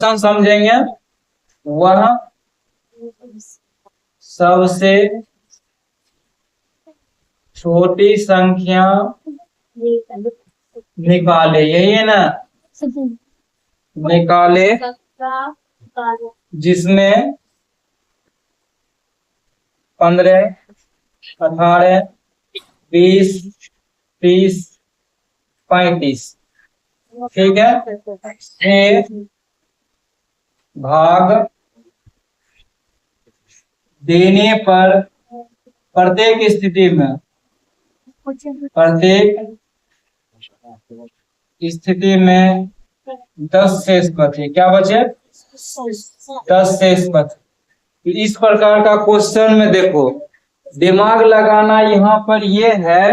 समझेंगे वह सबसे छोटी संख्या निकाले, यही है ना, निकाले जिसमें 15, 18, 20, 30, 35, ठीक है, से भाग देने पर प्रत्येक स्थिति में 10 शेष बचे। क्या बचे? 10 शेष बचे। इस प्रकार का क्वेश्चन में देखो, दिमाग लगाना यहाँ पर यह है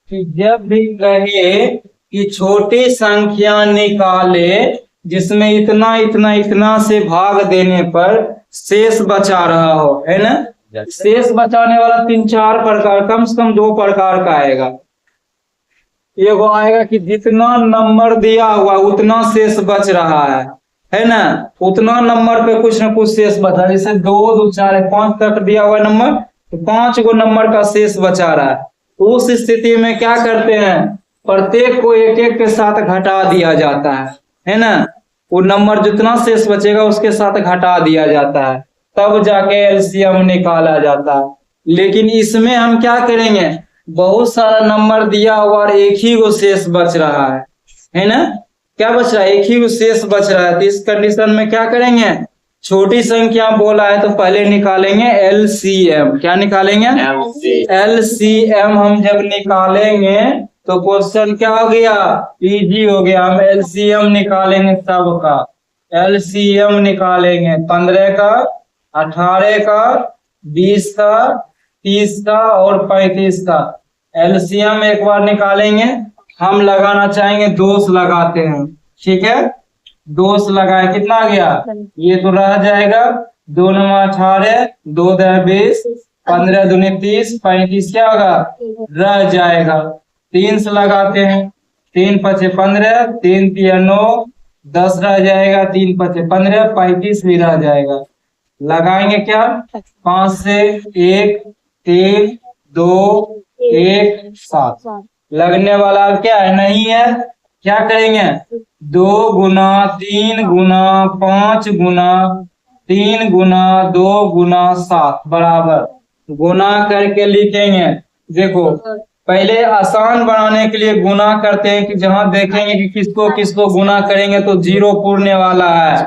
कि जब भी कहे कि छोटी संख्या निकाले जिसमें इतना इतना इतना से भाग देने पर शेष बचा रहा हो, है ना, शेष बचाने वाला 3-4 प्रकार, कम से कम 2 प्रकार का आएगा। एगो आएगा कि जितना नंबर दिया हुआ उतना शेष बच रहा है ना, उतना नंबर पे कुछ ना कुछ शेष बचा, जैसे 2, 2, 4, 5 तक दिया हुआ नंबर, तो 5 गो नंबर का शेष बचा रहा है। उस स्थिति में क्या करते हैं, प्रत्येक को एक एक के साथ घटा दिया जाता है ना, वो नंबर जितना शेष बचेगा उसके साथ घटा दिया जाता है, तब जाके एलसीएम निकाला जाता है। लेकिन इसमें हम क्या करेंगे, बहुत सारा नंबर दिया हुआ और एक ही वो शेष बच रहा है ना, क्या बच रहा है, एक ही वो शेष बच रहा है। तो इस कंडीशन में क्या करेंगे, छोटी संख्या बोला है तो पहले निकालेंगे एलसीएम। क्या निकालेंगे? एलसीएम हम जब निकालेंगे तो क्वेश्चन क्या हो गया, इजी हो गया। हम एलसीएम निकालेंगे सबका, एलसीएम निकालेंगे 15 का, 18 का, 20 का, 30 का और 35 का। एलसीएम एक बार निकालेंगे, हम लगाना चाहेंगे दोष लगाते हैं, ठीक है, दोष लगाए, कितना आ गया, ये तो रह जाएगा, 2 9 18, 2 10 20, 15 दूनी 30, 35 क्या होगा, रह जाएगा। 3 से लगाते हैं, 3 5 15, 3 3 9, 10 रह जाएगा, 3 5 15, 35 भी रह जाएगा। लगाएंगे क्या, 5 से 1, 3, 2, 1, 7 लगने वाला क्या है, नहीं है, क्या करेंगे, 2 गुना 3 गुना 5 गुना 3 गुना 2 गुना 7 बराबर गुना करके लिखेंगे। देखो पहले आसान बनाने के लिए गुना करते हैं कि जहां देखेंगे कि किसको किसको गुना करेंगे तो 0 पूरने वाला है।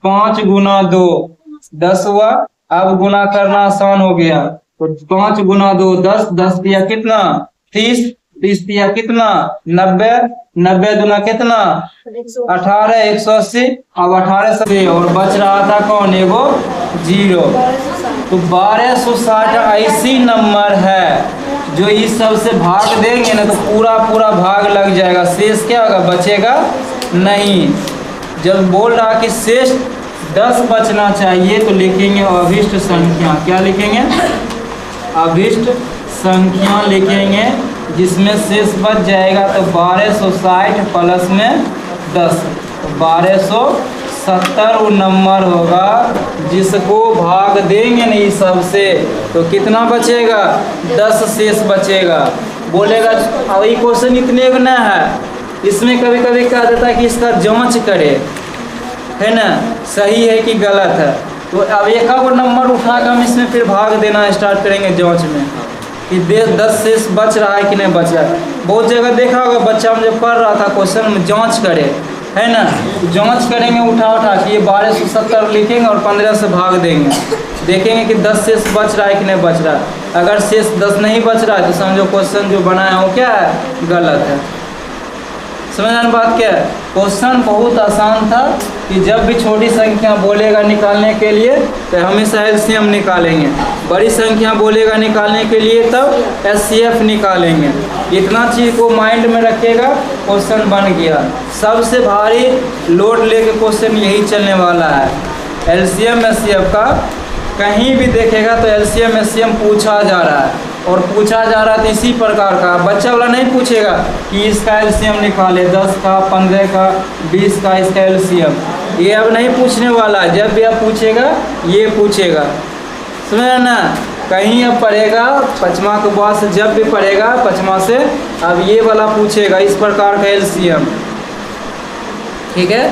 5 गुना 2 10 हुआ, अब गुना करना आसान हो गया, तो 5 गुना 2 10, 10 दिया कितना 30, 30 दिया कितना 90, 90 दूना कितना 18, 180, अब 18 से और बच रहा था कौन, एगो 0, तो 1260 ऐसी नंबर है जो इस सब से भाग देंगे ना तो पूरा पूरा भाग लग जाएगा, शेष क्या होगा, बचेगा नहीं। जब बोल रहा कि शेष 10 बचना चाहिए तो लिखेंगे अभिष्ट संख्या। क्या लिखेंगे, अभिष्ट संख्या लिखेंगे, जिसमें शेष बच जाएगा तो 1260 प्लस में 10, तो 1270 वो नंबर होगा जिसको भाग देंगे नहीं सबसे तो कितना बचेगा, 10 शेष बचेगा। बोलेगा अब ये क्वेश्चन इतने का ना है, इसमें कभी कभी कहा जाता है कि इसका जांच करे, है ना, सही है कि गलत है, तो अब एक और नंबर उठाकर हम इसमें फिर भाग देना स्टार्ट करेंगे जांच में कि 10 शेष बच रहा है कि नहीं बच रहा है। बहुत जगह देखा होगा बच्चा हम जब पढ़ रहा था क्वेश्चन में जांच करे, है ना, जांच करेंगे उठा उठा कि ये 1270 लिखेंगे और 15 से भाग देंगे, देखेंगे कि 10 शेष बच रहा है कि नहीं बच रहा है। अगर शेष 10 नहीं बच रहा है तो समझो क्वेश्चन जो बनाया हो क्या है, गलत है। समझना बात क्या है, क्वेश्चन बहुत आसान था कि जब भी छोटी संख्या बोलेगा निकालने के लिए तो हमेशा एलसीएम निकालेंगे, बड़ी संख्या बोलेगा निकालने के लिए तब एचसीएफ निकालेंगे। इतना चीज़ को माइंड में रखिएगा, क्वेश्चन बन गया। सबसे भारी लोड लेके क्वेश्चन यही चलने वाला है, एलसीएम एचसीएफ का। कहीं भी देखेगा तो एलसीएम एचसीएम पूछा जा रहा है, और पूछा जा रहा है तो इसी प्रकार का, बच्चा वाला नहीं पूछेगा कि इसका एलसीएम निकाले 10 का, 15 का, 20 का, इसका एलसीएम ये अब नहीं पूछने वाला, जब भी अब पूछेगा ये पूछेगा, समझ ना। कहीं अब पढ़ेगा पचमा के बाद से, जब भी पढ़ेगा पचमा से अब ये वाला पूछेगा, इस प्रकार का एलसीएम, ठीक है।